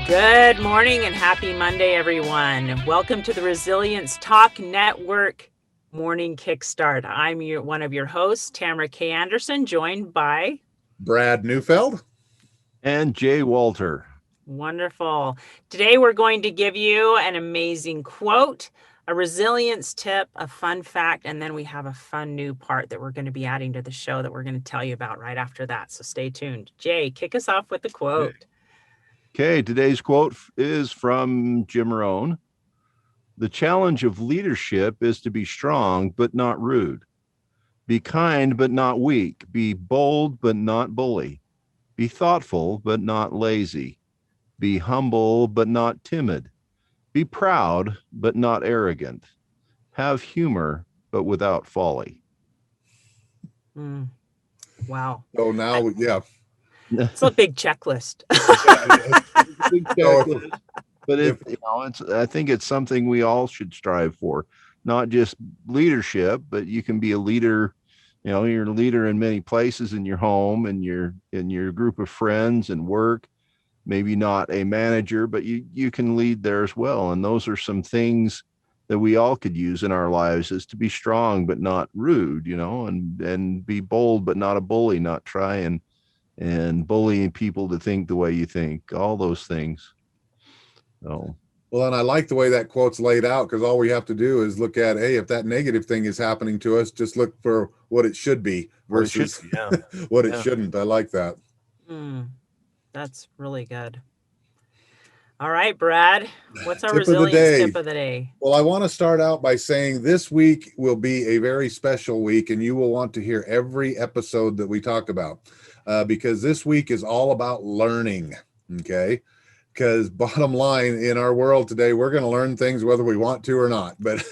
Good morning and happy Monday, everyone. Welcome to the Resilience Talk Network Morning Kickstart. I'm one of your hosts, Tamara K. Anderson, joined by Brad Neufeld and Jay Walther. Wonderful. Today we're going to give you an amazing quote, a resilience tip, a fun fact, and then we have a fun new part that we're going to be adding to the show that we're going to tell you about right after that. So stay tuned. Jay, kick us off with the quote. Okay, today's quote is from Jim Rohn. The challenge of leadership is to be strong but not rude. Be kind but not weak. Be bold but not bully. Be thoughtful but not lazy. Be humble but not timid. Be proud but not arrogant. Have humor but without folly. Wow. So now, yeah. It's a big checklist. Big checklist. But I think it's something we all should strive for, not just leadership, but you can be a leader. You know, you're a leader in many places, in your home and your group of friends and work. Maybe not a manager, but you can lead there as well. And those are some things that we all could use in our lives, is to be strong but not rude, and be bold but not a bully, not try and bullying people to think the way you think, all those things. So, well, and I like the way that quote's laid out, because all we have to do is look at, hey, if that negative thing is happening to us, just look for what it should be versus what it shouldn't. I like that. That's really good. All right, Brad, what's our resilience tip of the day? Well, I want to start out by saying this week will be a very special week, and you will want to hear every episode that we talk about, because this week is all about learning, okay? Because bottom line, in our world today, we're going to learn things whether we want to or not. But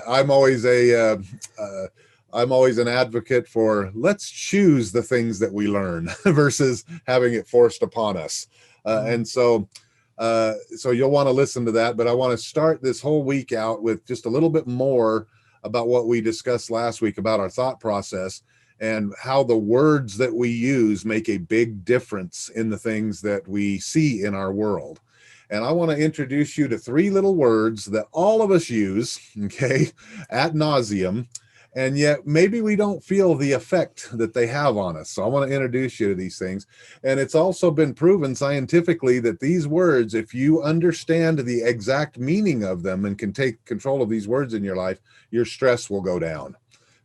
I'm always I'm always an advocate for let's choose the things that we learn versus having it forced upon us. And so you'll want to listen to that. But I want to start this whole week out with just a little bit more about what we discussed last week about our thought process and how the words that we use make a big difference in the things that we see in our world. And I want to introduce you to three little words that all of us use, okay, ad nauseum, and yet maybe we don't feel the effect that they have on us. So I want to introduce you to these things. And it's also been proven scientifically that these words, if you understand the exact meaning of them and can take control of these words in your life, your stress will go down.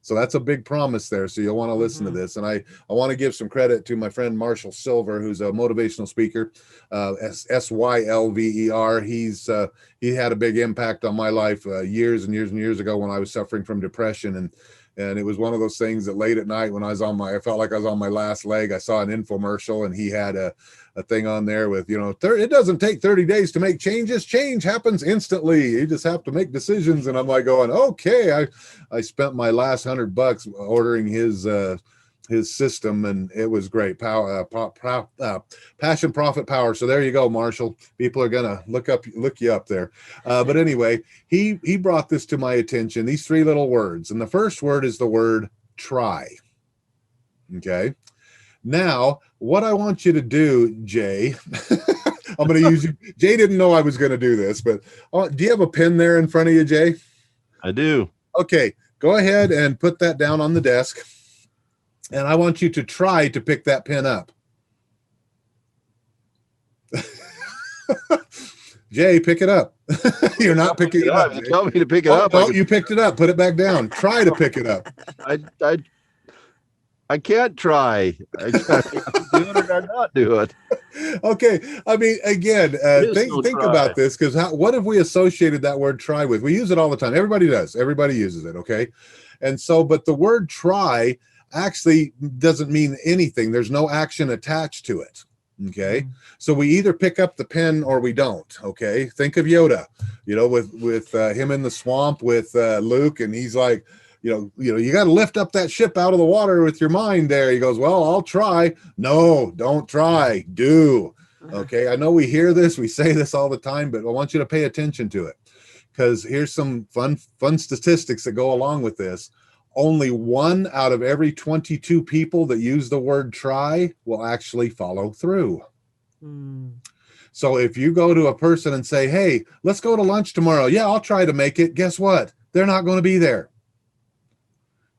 So that's a big promise there. So you'll want to listen to this. And I want to give some credit to my friend Marshall Silver, who's a motivational speaker, Sylver. He had a big impact on my life years and years and years ago when I was suffering from depression. And it was one of those things that late at night when I felt like I was on my last leg, I saw an infomercial and he had a thing on there with, it doesn't take 30 days to make changes. Change happens instantly. You just have to make decisions. And I'm like going, okay, I spent my last $100 ordering his system, and it was great. Passion, profit, power. So there you go, Marshall. People are gonna look you up there. But anyway, he brought this to my attention. These three little words, and the first word is the word try. Okay. Now, what I want you to do, Jay, I'm going to use you. Jay didn't know I was going to do this, but do you have a pen there in front of you, Jay? I do. Okay, go ahead and put that down on the desk. And I want you to try to pick that pen up. Jay, pick it up. You're not picking it up. You tell me to pick it up. No, you picked it up. Put it back down. Try to pick it up. I can't try. I do it or not do it. Okay. I mean, again, think about this, because what have we associated that word try with? We use it all the time. Everybody does. Everybody uses it. Okay. And so, but the word try actually doesn't mean anything. There's no action attached to it. Okay. So we either pick up the pen or we don't. Okay. Think of Yoda, with him in the swamp with Luke, and he's like, you got to lift up that ship out of the water with your mind there. He goes, well, I'll try. No, don't try. Do. Okay. I know we hear this, we say this all the time, but I want you to pay attention to it, because here's some fun statistics that go along with this. Only 1 out of every 22 people that use the word try will actually follow through. So if you go to a person and say, hey, let's go to lunch tomorrow. Yeah, I'll try to make it. Guess what? They're not going to be there.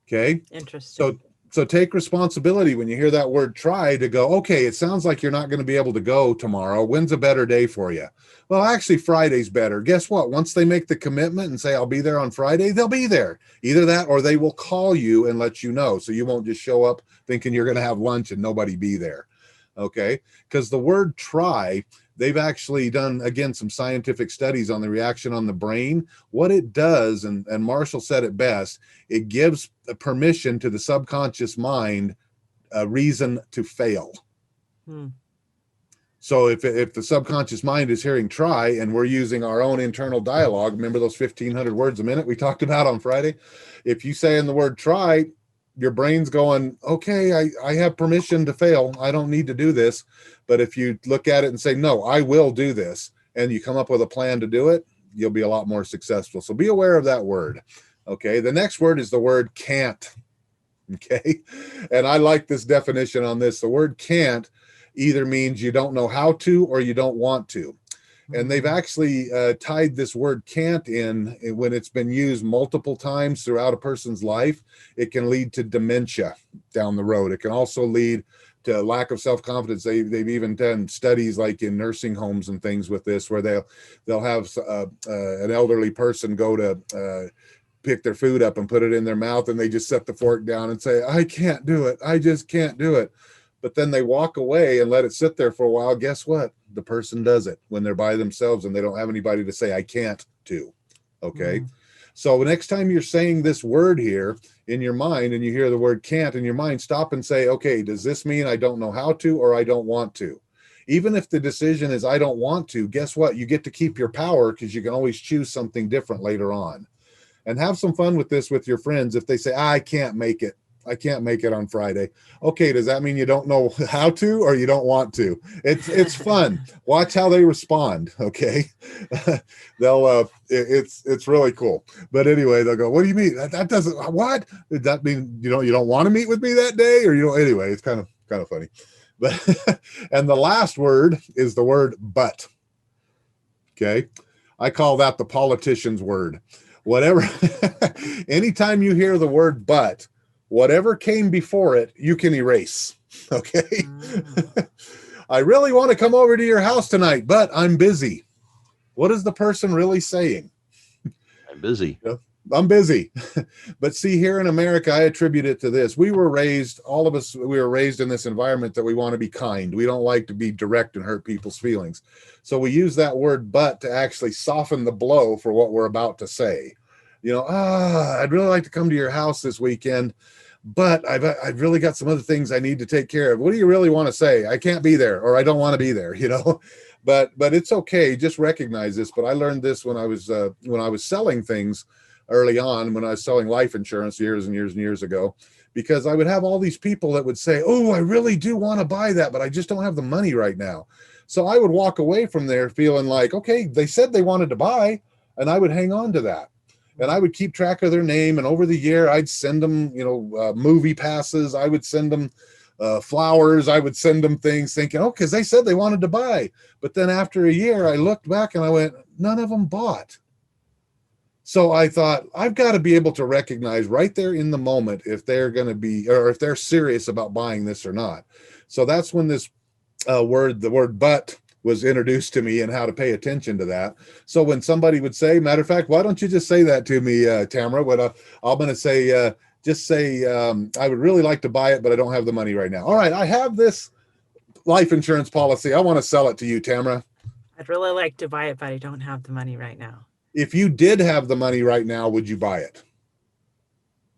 Okay. Interesting. So take responsibility when you hear that word try to go, okay, it sounds like you're not going to be able to go tomorrow. When's a better day for you? Well, actually, Friday's better. Guess what? Once they make the commitment and say, I'll be there on Friday, they'll be there. Either that or they will call you and let you know. So you won't just show up thinking you're going to have lunch and nobody be there. Okay. Because the word try, they've actually done, again, some scientific studies on the reaction on the brain. What it does, and Marshall said it best, it gives permission to the subconscious mind a reason to fail. So if the subconscious mind is hearing try and we're using our own internal dialogue, remember those 1,500 words a minute we talked about on Friday? If you say in the word try, your brain's going, okay, I have permission to fail. I don't need to do this. But if you look at it and say, no, I will do this, and you come up with a plan to do it, you'll be a lot more successful. So be aware of that word. Okay. The next word is the word can't. Okay. And I like this definition on this. The word can't either means you don't know how to or you don't want to. And they've actually tied this word can't in when it's been used multiple times throughout a person's life. It can lead to dementia down the road. It can also lead to lack of self-confidence. They've even done studies like in nursing homes and things with this, where they'll have an elderly person go to pick their food up and put it in their mouth, and they just set the fork down and say, I can't do it. I just can't do it. But then they walk away and let it sit there for a while. Guess what? The person does it when they're by themselves and they don't have anybody to say, I can't to. Okay. So next time you're saying this word here in your mind and you hear the word can't in your mind, stop and say, okay, does this mean I don't know how to or I don't want to? Even if the decision is I don't want to, guess what? You get to keep your power because you can always choose something different later on. And have some fun with this with your friends. If they say, I can't make it. I can't make it on Friday. Okay, does that mean you don't know how to or you don't want to? It's fun. Watch how they respond. Okay, they'll it's really cool. But anyway, they'll go, "What do you mean? That doesn't what? Does that mean you don't want to meet with me that day or you don't?" Anyway, it's kind of funny. But and the last word is the word but. Okay, I call that the politician's word. Whatever. Anytime you hear the word but, whatever came before it, you can erase. Okay. I really want to come over to your house tonight, but I'm busy. What is the person really saying? I'm busy. I'm busy. But see, here in America, I attribute it to this. All of us, we were raised in this environment that we want to be kind. We don't like to be direct and hurt people's feelings. So we use that word but to actually soften the blow for what we're about to say. I'd really like to come to your house this weekend, but I've really got some other things I need to take care of. What do you really want to say? I can't be there, or I don't want to be there, but it's okay. Just recognize this. But I learned this when I was selling things early on, when I was selling life insurance years and years and years ago, because I would have all these people that would say, oh, I really do want to buy that, but I just don't have the money right now. So I would walk away from there feeling like, okay, they said they wanted to buy, and I would hang on to that. And I would keep track of their name. And over the year, I'd send them, movie passes. I would send them flowers. I would send them things thinking, oh, because they said they wanted to buy. But then after a year, I looked back and I went, none of them bought. So I thought, I've got to be able to recognize right there in the moment if they're going to be, or if they're serious about buying this or not. So that's when this the word but was introduced to me and how to pay attention to that. So when somebody would say, matter of fact, why don't you just say that to me, Tamara? What I'm going to say, just say, I would really like to buy it, but I don't have the money right now. All right, I have this life insurance policy. I want to sell it to you, Tamara. I'd really like to buy it, but I don't have the money right now. If you did have the money right now, would you buy it?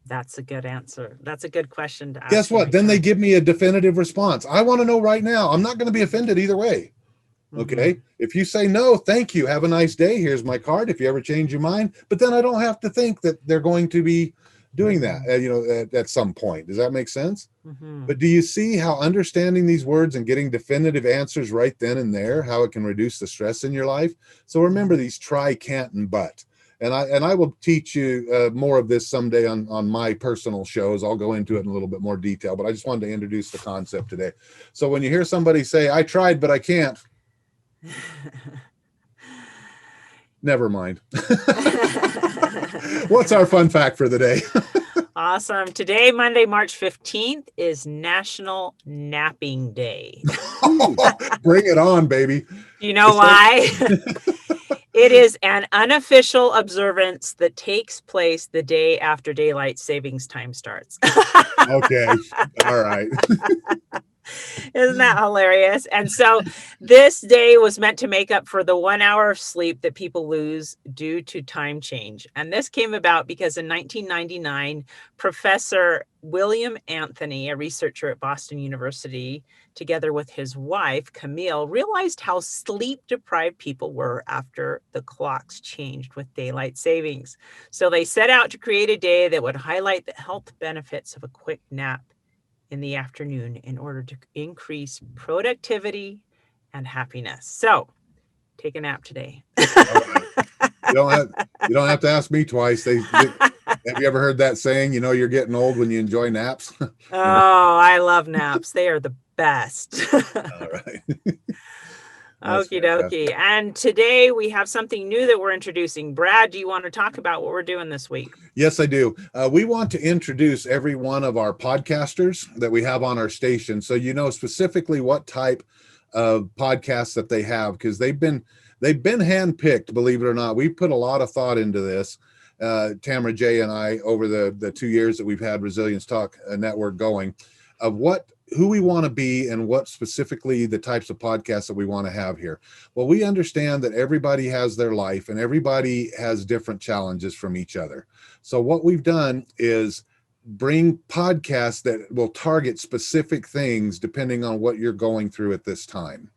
That's a good answer. That's a good question to ask. Guess what? Then they give me a definitive response. I want to know right now. I'm not going to be offended either way. Okay. Mm-hmm. If you say no, thank you. Have a nice day. Here's my card. If you ever change your mind, but then I don't have to think that they're going to be doing that, at some point. Does that make sense? Mm-hmm. But do you see how understanding these words and getting definitive answers right then and there, how it can reduce the stress in your life? So remember these try, can't, and but. And I will teach you more of this someday on my personal shows. I'll go into it in a little bit more detail, but I just wanted to introduce the concept today. So when you hear somebody say, I tried, but I can't, Never mind. What's our fun fact for the day? Awesome. Today, Monday, March 15th, is National Napping Day. Bring it on, baby. Do you know why? It is an unofficial observance that takes place the day after daylight savings time starts. Okay. All right. Isn't that hilarious? And so this day was meant to make up for the 1 hour of sleep that people lose due to time change. And this came about because in 1999, Professor William Anthony, a researcher at Boston University, together with his wife, Camille, realized how sleep deprived people were after the clocks changed with daylight savings. So they set out to create a day that would highlight the health benefits of a quick nap in the afternoon in order to increase productivity and happiness. So take a nap today. All right. You don't have to ask me twice. Have you ever heard that saying, you're getting old when you enjoy naps? Oh, I love naps. They are the best. All right. Okie dokie. And today we have something new that we're introducing. Brad, do you want to talk about what we're doing this week? Yes, I do. We want to introduce every one of our podcasters that we have on our station, so you know specifically what type of podcasts that they have, because they've been handpicked. Believe it or not, we put a lot of thought into this. Tamara, Jay, and I, over the 2 years that we've had Resilience Talk Network going, of who we want to be and what specifically the types of podcasts that we want to have here. Well, we understand that everybody has their life and everybody has different challenges from each other. So what we've done is bring podcasts that will target specific things depending on what you're going through at this time.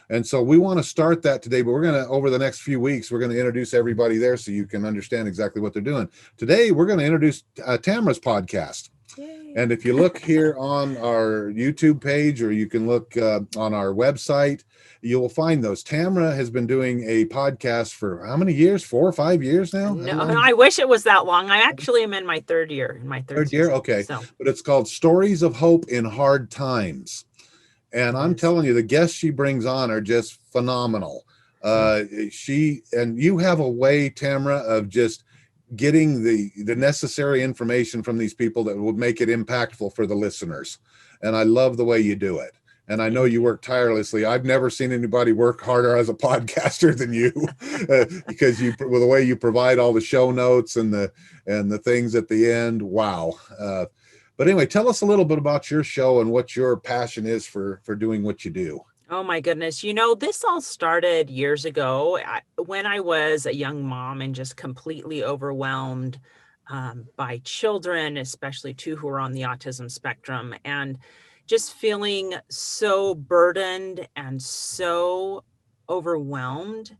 And so we want to start that today, but we're going to, over the next few weeks, we're going to introduce everybody there so you can understand exactly what they're doing. Today, we're going to introduce Tamara's podcast. Yay. And if you look here on our YouTube page, or you can look on our website, you will find those. Tamara has been doing a podcast for how many years? 4 or 5 years now? No, I wish it was that long. I actually am in my third year, in my third year. season, okay. So. But it's called Stories of Hope in Hard Times. And I'm telling you, the guests she brings on are just phenomenal. You have a way, Tamara, of just getting the necessary information from these people that will make it impactful for the listeners. And I love the way you do it. And I know you work tirelessly. I've never seen anybody work harder as a podcaster than you, because with the way you provide all the show notes and the things at the end. Wow. But anyway, tell us a little bit about your show and what your passion is for doing what you do. Oh my goodness. This all started years ago when I was a young mom and just completely overwhelmed by children, especially two who were on the autism spectrum, and just feeling so burdened and so overwhelmed.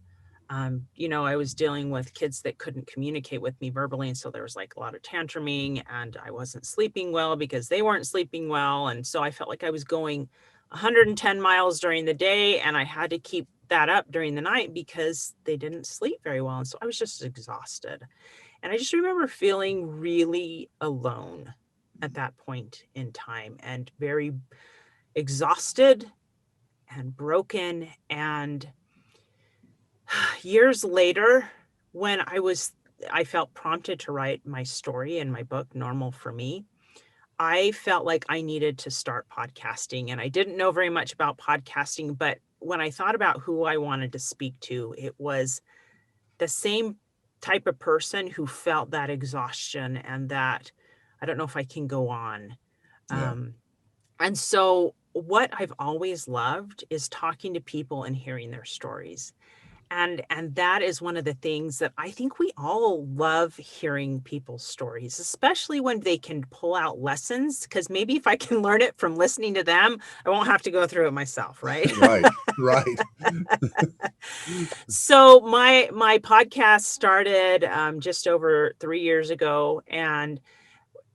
I was dealing with kids that couldn't communicate with me verbally. And so there was like a lot of tantruming, and I wasn't sleeping well because they weren't sleeping well. And so I felt like I was going 110 miles during the day, and I had to keep that up during the night because they didn't sleep very well. And so I was just exhausted. And I just remember feeling really alone at that point in time, and very exhausted and broken. And years later, when I felt prompted to write my story in my book, Normal for Me, I felt like I needed to start podcasting. And I didn't know very much about podcasting, but when I thought about who I wanted to speak to, it was the same type of person who felt that exhaustion and that I don't know if I can go on. Yeah. And so what I've always loved is talking to people and hearing their stories. And that is one of the things that I think we all love, hearing people's stories, especially when they can pull out lessons, because maybe if I can learn it from listening to them, I won't have to go through it myself, right? Right. So my podcast started just over 3 years ago, and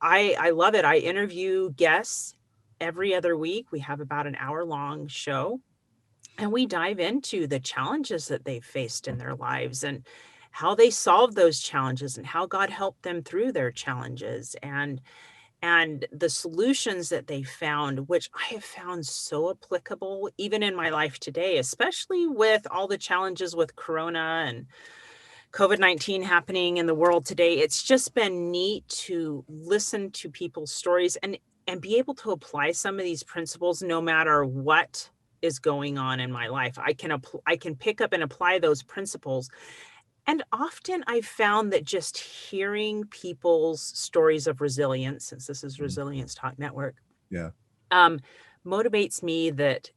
I love it. I interview guests every other week. We have about an hour-long show. And we dive into the challenges that they've faced in their lives and how they solved those challenges and how God helped them through their challenges. And and the solutions that they found, which I have found so applicable even in my life today, especially with all the challenges with Corona and COVID-19 happening in the world today. It's just been neat to listen to people's stories and be able to apply some of these principles no matter what is going on in my life. I can pick up and apply those principles. And often I've found that just hearing people's stories of resilience, since this is Resilience Talk Network, Yeah. Motivates me that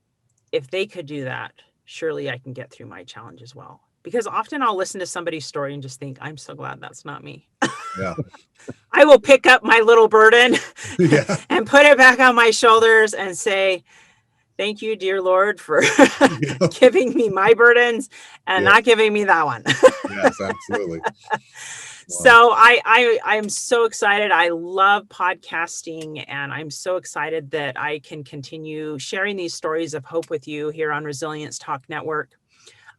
if they could do that, surely I can get through my challenge as well. Because often I'll listen to somebody's story and just think, I'm so glad that's not me. Yeah. I will pick up my little burden Yeah. and put it back on my shoulders and say, thank you, dear Lord, for giving me my burdens and not giving me that one. Yes, absolutely. So I'm so excited. I love podcasting, and I'm so excited that I can continue sharing these stories of hope with you here on Resilience Talk Network.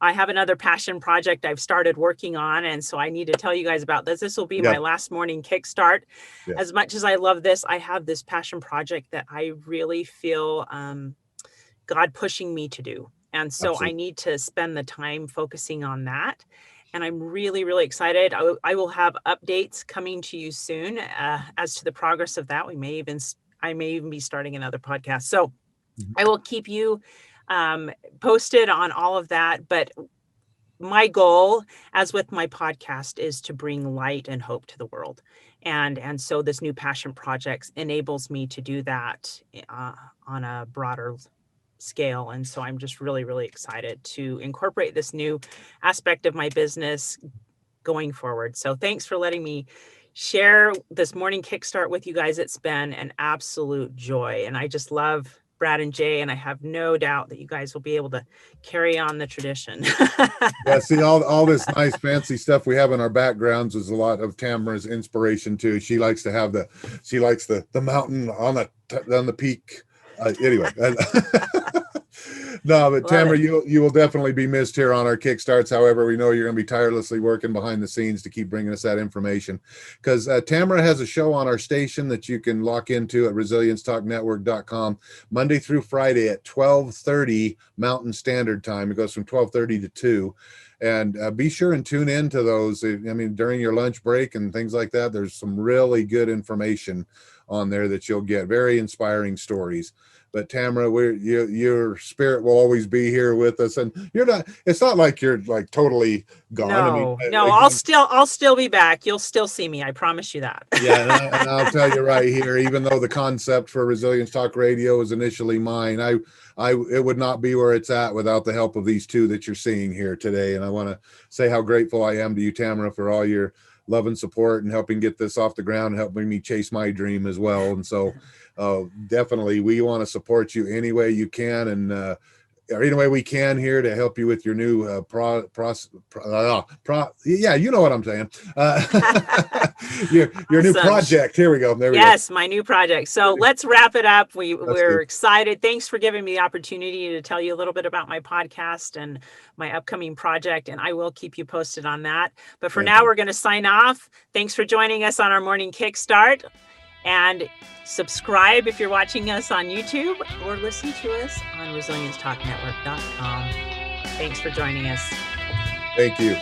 I have another passion project I've started working on, and so I need to tell you guys about this. This will be my last morning Kickstart. Yes. As much as I love this, I have this passion project that I really feel God pushing me to do. And so I need to spend the time focusing on that. And I'm really, really excited. I will have updates coming to you soon as to the progress of that. I may even be starting another podcast. So I will keep you posted on all of that. But my goal, as with my podcast, is to bring light and hope to the world. And so this new passion project enables me to do that on a broader scale. And so I'm just really, really excited to incorporate this new aspect of my business going forward. So thanks for letting me share this morning Kickstart with you guys. It's been an absolute joy. And I just love Brad and Jay, and I have no doubt that you guys will be able to carry on the tradition. Yeah, see, all this nice fancy stuff we have in our backgrounds is a lot of Tamara's inspiration too. She likes the mountain on the peak. Anyway. No, but Tamara, you will definitely be missed here on our Kickstarts. However, we know you're going to be tirelessly working behind the scenes to keep bringing us that information. Because Tamara has a show on our station that you can lock into at resiliencetalknetwork.com Monday through Friday at 12:30 Mountain Standard Time. It goes from 12:30 to 2. And be sure and tune in to those. I mean, during your lunch break and things like that, there's some really good information on there that you'll get. Very inspiring stories. But Tamara, your spirit will always be here with us, and it's not like you're like totally gone. No, I mean, I'll still be back. You'll still see me. I promise you that. Yeah, and I'll tell you right here, even though the concept for Resilience Talk Radio was initially mine, it would not be where it's at without the help of these two that you're seeing here today. And I want to say how grateful I am to you, Tamara, for all your love and support and helping get this off the ground and helping me chase my dream as well. And so definitely we want to support you any way you can, and or any way we can here to help you with your new yeah, you know what I'm saying. Your Awesome. new project. Here we go. There we go. Yes, my new project. So let's wrap it up. We're excited. Thanks for giving me the opportunity to tell you a little bit about my podcast and my upcoming project, and I will keep you posted on that. But for now, we're going to sign off. Thanks for joining us on our morning Kickstart, and subscribe if you're watching us on YouTube, or listen to us on resiliencetalknetwork.com. Thanks for joining us. Thank you.